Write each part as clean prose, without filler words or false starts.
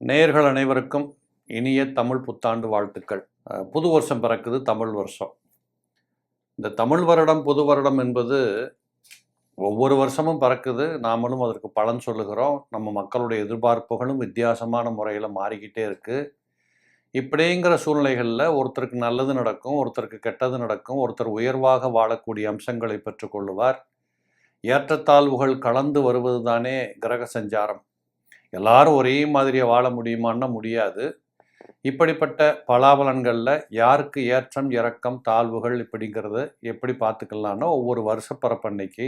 நேயர்கள் அனைவருக்கும் இனிய தமிழ் புத்தாண்டு வாழ்த்துக்கள். புது வருஷம் பிறக்குது, தமிழ் வருஷம். இந்த தமிழ் வருடம் புது வருடம் என்பது ஒவ்வொரு வருஷமும் பிறக்குது. நாமளும் அதற்கு பலன் சொல்லுகிறோம். நம்ம மக்களுடைய எதிர்பார்ப்புகளும் வித்தியாசமான முறையில் மாறிக்கிட்டே இருக்கு. இப்படிங்கிற சூழ்நிலைகளில் ஒருத்தருக்கு நல்லது நடக்கும், ஒருத்தருக்கு கெட்டது நடக்கும். ஒருத்தர் உயர்வாக வாழக்கூடிய அம்சங்களை பெற்றுக்கொள்ளுவார். ஏற்றத்தாழ்வுகள் கலந்து வருவது தானே கிரக சஞ்சாரம். எல்லாரும் ஒரே மாதிரியாக வாழ முடியுமான்னா முடியாது. இப்படிப்பட்ட பலாபலன்களில் யாருக்கு ஏற்றம் இறக்கம் தாழ்வுகள் இப்படிங்கிறத எப்படி பார்த்துக்கலான்னா ஒவ்வொரு வருஷப்பரப்பன்னைக்கு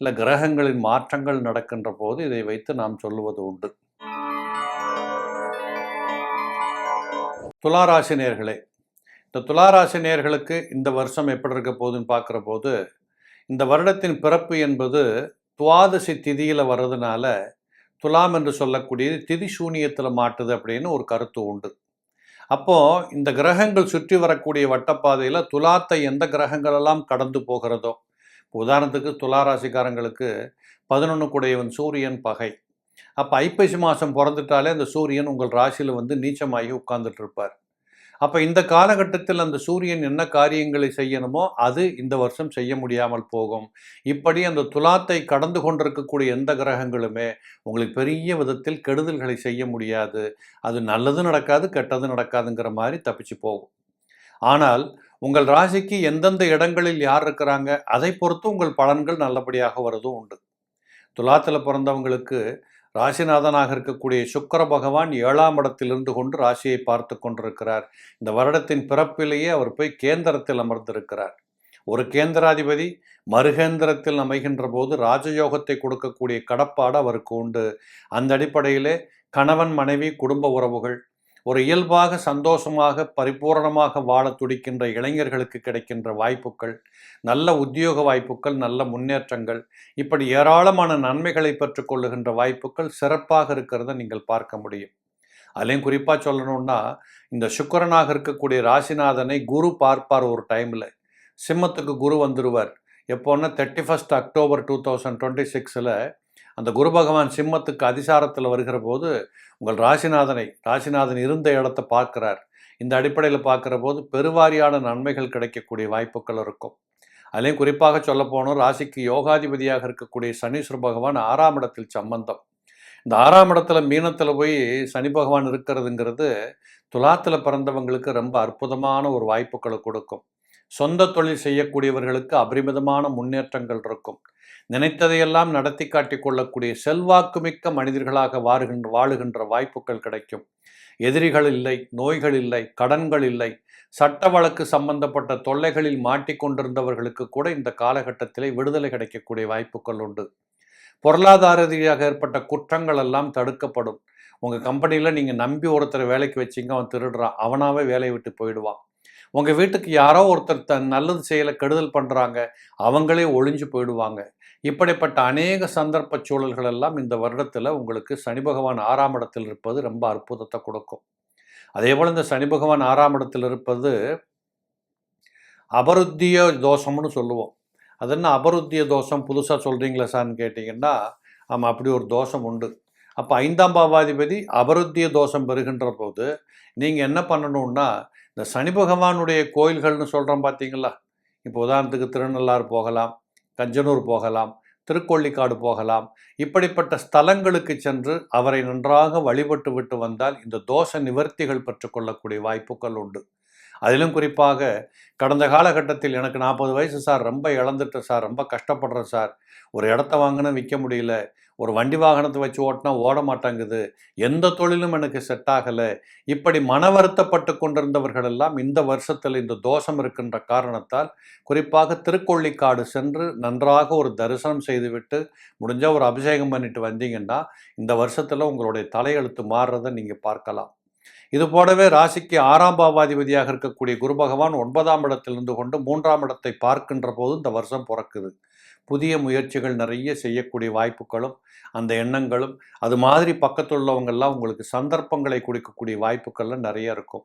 இல்லை கிரகங்களின் மாற்றங்கள் நடக்கின்ற போது இதை வைத்து நாம் சொல்லுவது உண்டு. துளாராசி நேயர்களே, இந்த துளாராசி நேயர்களுக்கு இந்த வருஷம் எப்படி இருக்க போகுதுன்னு பார்க்குற போது, இந்த வருடத்தின் பிறப்பு என்பது துவாதசி திதியில் வர்றதுனால துலாம் என்று சொல்லக்கூடியது திதி சூனியத்தில் மாட்டுது அப்படின்னு ஒரு கருத்து உண்டு. அப்போது இந்த கிரகங்கள் சுற்றி வரக்கூடிய வட்டப்பாதையில் துலாத்தை எந்த கிரகங்களெல்லாம் கடந்து போகிறதோ, உதாரணத்துக்கு துளாராசிக்காரங்களுக்கு 11 கூடையவன் சூரியன் பகை. அப்போ ஐப்பசி மாதம் பிறந்துட்டாலே அந்த சூரியன் உங்கள் ராசியில் வந்து நீச்சமாகி உட்கார்ந்துட்டு இருப்பார். அப்போ இந்த காலகட்டத்தில் அந்த சூரியன் என்ன காரியங்களை செய்யணுமோ அது இந்த வருஷம் செய்ய முடியாமல் போகும். இப்படி அந்த துலாத்தை கடந்து கொண்டிருக்கக்கூடிய எந்த கிரகங்களுமே உங்களுக்கு பெரிய விதத்தில் கெடுதல்களை செய்ய முடியாது. அது நல்லது நடக்காது, கெட்டது நடக்காதுங்கிற மாதிரி தப்பிச்சு போகும். ஆனால் உங்கள் ராசிக்கு எந்தெந்த இடங்களில் யார் இருக்கிறாங்க அதை பொறுத்து உங்கள் பலன்கள் நல்லபடியாக வருவதும் உண்டு. துலாத்தில் பிறந்தவங்களுக்கு ராசிநாதனாக இருக்கக்கூடிய சுக்கிர பகவான் 7ஆம் இடத்தில் இருந்து கொண்டு ராசியை பார்த்து கொண்டிருக்கிறார். இந்த வருடத்தின் பிறப்பிலேயே அவர் போய் கேந்திரத்தில் அமர்ந்திருக்கிறார். ஒரு கேந்திராதிபதி மறுகேந்திரத்தில் அமைகின்ற போது ராஜயோகத்தை கொடுக்கக்கூடிய கடப்பாடு அவருக்கு உண்டு. அந்த அடிப்படையிலே கணவன் மனைவி குடும்ப உறவுகள் ஒரு இயல்பாக சந்தோஷமாக பரிபூரணமாக வாழ துடிக்கின்ற இளைஞர்களுக்கு கிடைக்கின்ற வாய்ப்புகள், நல்ல உத்தியோக வாய்ப்புகள், நல்ல முன்னேற்றங்கள், இப்படி ஏராளமான நன்மைகளை பெற்றுக்கொள்ளுகின்ற வாய்ப்புகள் சிறப்பாக இருக்கிறத நீங்கள் பார்க்க முடியும். அதுலேயும் குறிப்பாக சொல்லணும்னா இந்த சுக்கிரனாக இருக்கக்கூடிய ராசிநாதனை குரு பார்ப்பார். ஒரு டைமில் சிம்மத்துக்கு குரு வந்துடுவார். எப்போன்னா 31 அக்டோபர் 2026 அந்த குரு பகவான் சிம்மத்துக்கு அதிசாரத்தில் வருகிற போது உங்கள் ராசிநாதன் இருந்த இடத்தை பார்க்குறார். இந்த அடிப்படையில் பார்க்குற போது பெருவாரியான நன்மைகள் கிடைக்கக்கூடிய வாய்ப்புகள் இருக்கும். அதுலேயும் குறிப்பாக சொல்ல போனோம், ராசிக்கு யோகாதிபதியாக இருக்கக்கூடிய சனீஸ்வர பகவான் 6ஆம் இடத்தில் சம்பந்தம். இந்த 6ஆம் இடத்துல மீனத்தில் போய் சனி பகவான் இருக்கிறதுங்கிறது துலாத்தில் பிறந்தவங்களுக்கு ரொம்ப அற்புதமான ஒரு வாய்ப்புகளை கொடுக்கும். சொந்த தொழில் செய்யக்கூடியவர்களுக்கு அபரிமிதமான முன்னேற்றங்கள் இருக்கும். நினைத்ததையெல்லாம் நடத்தி காட்டி கொள்ளக்கூடிய செல்வாக்குமிக்க மனிதர்களாக வாழுகின்ற வாய்ப்புகள் கிடைக்கும். எதிரிகள் இல்லை, நோய்கள் இல்லை, கடன்கள் இல்லை. சட்ட வழக்கு சம்பந்தப்பட்ட தொல்லைகளில் மாட்டிக்கொண்டிருந்தவர்களுக்கு கூட இந்த காலகட்டத்திலே விடுதலை கிடைக்கக்கூடிய வாய்ப்புகள் உண்டு. பொருளாதார ரீதியாக ஏற்பட்ட குற்றங்கள் எல்லாம் தடுக்கப்படும். உங்கள் கம்பெனியில் நீங்கள் நம்பி ஒருத்தரை வேலைக்கு வச்சிங்க, அவன் திருடுறான், அவனாவே வேலையை விட்டு போயிடுவான். உங்கள் வீட்டுக்கு யாரோ ஒருத்தர் நல்லது செய்யலை கெடுதல் பண்ணுறாங்க, அவங்களே ஒழிஞ்சு போயிடுவாங்க. இப்படிப்பட்ட அநேக சந்தர்ப்ப சூழல்கள் எல்லாம் இந்த வருடத்தில் உங்களுக்கு சனி பகவான் 6ஆம் இடத்தில் இருப்பது ரொம்ப அற்புதத்தை கொடுக்கும். அதே போல் இந்த சனி பகவான் 6ஆம் இடத்தில் இருப்பது அபருத்திய தோஷம்னு சொல்லுவோம். அது என்ன அபருத்திய தோஷம் புதுசாக சொல்கிறீங்களா சார்னு கேட்டிங்கன்னா, ஆமாம், அப்படி ஒரு தோஷம் உண்டு. அப்போ 5ஆம் பாவாதிபதி அபருத்திய தோஷம் பெறுகின்ற போது நீங்கள் என்ன பண்ணணும்னா, இந்த சனி பகவானுடைய கோயில்கள்னு சொல்கிறோம் பார்த்தீங்களா, இப்போ உதாரணத்துக்கு திருநள்ளாறு போகலாம், கஞ்சனூர் போகலாம், திருக்கொள்ளிக்காடு போகலாம். இப்படிப்பட்ட ஸ்தலங்களுக்கு சென்று அவரை நன்றாக வழிபட்டு விட்டு வந்தால் இந்த தோஷ நிவர்த்திகள் பெற்றுக்கொள்ளக்கூடிய வாய்ப்புகள் உண்டு. அதிலும் குறிப்பாக கடந்த காலகட்டத்தில் எனக்கு 40 வயசு சார், ரொம்ப இழந்துட்டேன் சார், ரொம்ப கஷ்டப்படுறேன் சார், ஒரு இடத்த வாங்கினா விற்க முடியல, ஒரு வண்டி வாகனத்தை வச்சு ஓட்டினா ஓட மாட்டேங்குது, எந்த தொழிலும் எனக்கு செட் ஆகலை, இப்படி மன வருத்தப்பட்டு கொண்டிருந்தவர்கள் எல்லாம் இந்த வருஷத்தில் இந்த தோஷம் இருக்கின்ற காரணத்தால் குறிப்பாக திருக்கொள்ளிக்காடு சென்று நன்றாக ஒரு தரிசனம் செய்துவிட்டு முடிஞ்சால் ஒரு அபிஷேகம் பண்ணிட்டு வந்தீங்கன்னா இந்த வருஷத்தில் உங்களுடைய தலையெழுத்து மாறுறதை நீங்கள் பார்க்கலாம். இது போலவே ராசிக்கு 6ஆம் பாவாதிபதியாக இருக்கக்கூடிய குரு பகவான் 9ஆம் இடத்தில் இருந்து கொண்டு 3ஆம் இடத்தை பார்க்கின்ற போது இந்த வருஷம் பிறக்குது. புதிய முயற்சிகள் நிறைய செய்யக்கூடிய வாய்ப்புகளும் அந்த எண்ணங்களும் அது மாதிரி பக்கத்தில் உள்ளவங்கெல்லாம் உங்களுக்கு சந்தர்ப்பங்களை கொடுக்கக்கூடிய வாய்ப்புகள்லாம் நிறைய இருக்கும்.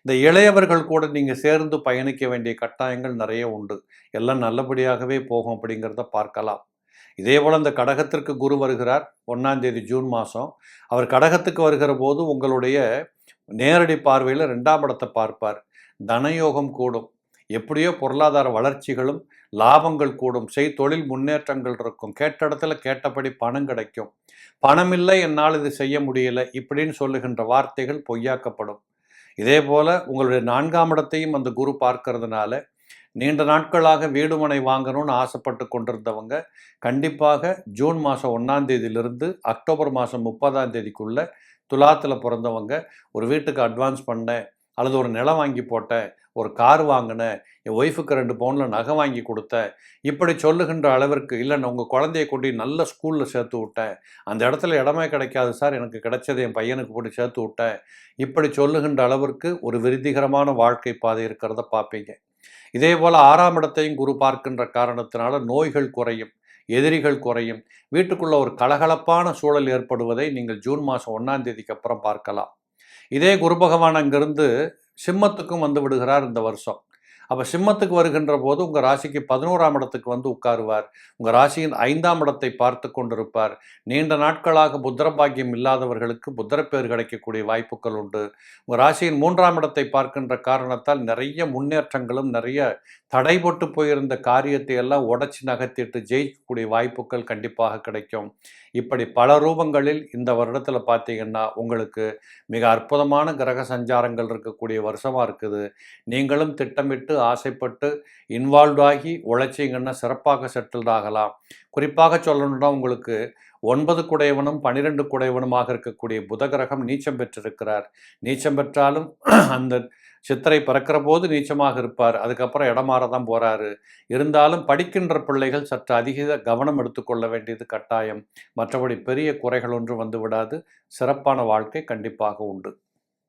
இந்த இளையவர்கள் கூட நீங்கள் சேர்ந்து பயணிக்க வேண்டிய கட்டாயங்கள் நிறைய உண்டு. எல்லாம் நல்லபடியாகவே போகும் அப்படிங்கிறத பார்க்கலாம். இதேபோல் இந்த கடகத்திற்கு குரு வருகிறார் 1ஆம் தேதி ஜூன் மாதம். அவர் கடகத்துக்கு வருகிற போது உங்களுடைய நேரடி பார்வையில் 2ஆம் இடத்தை பார்ப்பார். தனயோகம் கூடும். எப்படியோ பொருளாதார வளர்ச்சிகளும் லாபங்கள் கூடும். தொழில் முன்னேற்றங்கள் இருக்கும். கேட்ட இடத்துல கேட்டபடி பணம் கிடைக்கும். பணம் இல்லை, என்னால் இது செய்ய முடியலை இப்படின்னு சொல்லுகின்ற வார்த்தைகள் பொய்யாக்கப்படும். இதே போல் உங்களுடைய 4ஆம் இடத்தையும் அந்த குரு பார்க்கறதுனால நீண்ட நாட்களாக வீடுமனை வாங்கணும்னு ஆசைப்பட்டு கொண்டிருந்தவங்க கண்டிப்பாக ஜூன் மாதம் 1ஆம் தேதியிலிருந்து அக்டோபர் மாதம் 30ஆம் தேதிக்குள்ளே துலாத்தில் பிறந்தவங்க ஒரு வீட்டுக்கு அட்வான்ஸ் பண்ணேன், அல்லது ஒரு நிலம் வாங்கி போட்டேன், ஒரு கார் வாங்கினேன், என் ஒய்ஃபுக்கு 2 பவுனில் நகை வாங்கி கொடுத்தேன், இப்படி சொல்லுகின்ற அளவிற்கு, இல்லை நான் உங்கள் குழந்தைய கொண்டு நல்ல ஸ்கூலில் சேர்த்து விட்டேன், அந்த இடத்துல இடமே கிடைக்காது சார், எனக்கு கிடைச்சது என் பையனுக்கு போட்டு சேர்த்து விட்டேன், இப்படி சொல்லுகின்ற அளவிற்கு ஒரு விருத்திகரமான வாழ்க்கை பாதை இருக்கிறத பார்ப்பீங்க. இதே போல் 6ஆம் இடத்தையும் குரு பார்க்கின்ற காரணத்தினால நோய்கள் குறையும், எதிரிகள் குறையும், வீட்டுக்குள்ள ஒரு கலகலப்பான சூழல் ஏற்படுவதை நீங்கள் ஜூன் மாதம் 1ஆம் தேதிக்கு அப்புறம் பார்க்கலாம். இதே குரு பகவான் அங்கிருந்து சிம்மத்துக்கும் வந்து விடுகிறார் இந்த வருஷம். அப்போ சிம்மத்துக்கு வருகின்ற போது உங்கள் ராசிக்கு 11ஆம் இடத்துக்கு வந்து உட்காருவார். உங்கள் ராசியின் 5ஆம் இடத்தை பார்த்து கொண்டிருப்பார். நீண்ட நாட்களாக புத்திரபாக்கியம் இல்லாதவர்களுக்கு புத்திரப்பேர் கிடைக்கக்கூடிய வாய்ப்புகள் உண்டு. உங்கள் ராசியின் 3ஆம் இடத்தை பார்க்கின்ற காரணத்தால் நிறைய முன்னேற்றங்களும் நிறைய தடைபட்டு போயிருந்த காரியத்தை எல்லாம் உடச்சி நகர்த்திட்டு ஜெயிக்கக்கூடிய வாய்ப்புகள் கண்டிப்பாக கிடைக்கும். இப்படி பல ரூபங்களில் இந்த வருடத்தில் பார்த்தீங்கன்னா உங்களுக்கு மிக அற்புதமான கிரக சஞ்சாரங்கள் இருக்கக்கூடிய வருஷமாக இருக்குது. நீங்களும் திட்டமிட்டு ஆசைப்பட்டு இன்வால்வ் ஆகி உழைச்சிங்கன்னா சிறப்பாக செட்டில்ட் ஆகலாம். குறிப்பாக சொல்லணும்னா உங்களுக்கு 9 குடையவனும் 12 குடையவனுமாக இருக்கக்கூடிய புதகிரகம் நீச்சம் பெற்றிருக்கிறார். நீச்சம் பெற்றாலும் அந்த சித்திரை பிறக்கிற போது நீச்சமாக இருப்பார். அதுக்கப்புறம் இடமாற தான் போகிறாரு. இருந்தாலும் படிக்கின்ற பிள்ளைகள் சற்று அதிக கவனம் எடுத்துக்கொள்ள வேண்டியது கட்டாயம். மற்றபடி பெரிய குறைகள் ஒன்றும் வந்து விடாது. சிறப்பான வாழ்க்கை கண்டிப்பாக உண்டு.